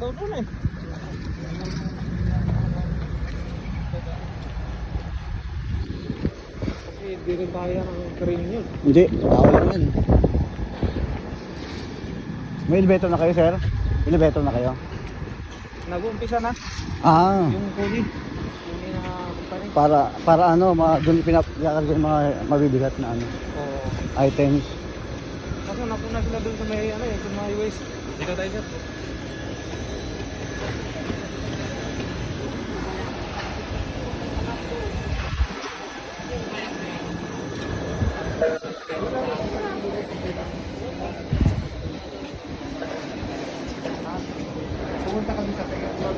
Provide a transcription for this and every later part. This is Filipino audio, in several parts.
daw doon eh. Kasi hindi rin kaya ng training yun. Hindi, bawal lang yan. May elevator na kayo, sir? Elevator na kayo? Nag-uumpisa na Ah, yung kuli. Kuli na company. para ano, doon pinapagkakal yung mga mabibigat na ano, Oo. items. Kasi napuna sila doon sa may ano eh, sa may waste. Dito tayo sir. Pumunta kami sa second floor.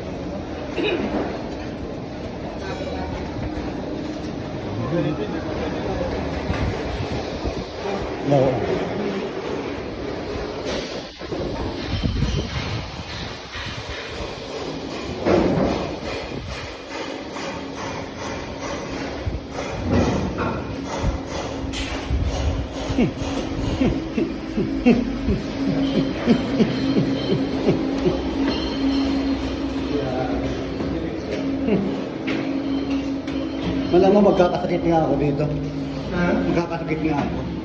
No. Malamang magkakasakit nga ako dito. Ha? Magkakasakit nga ako.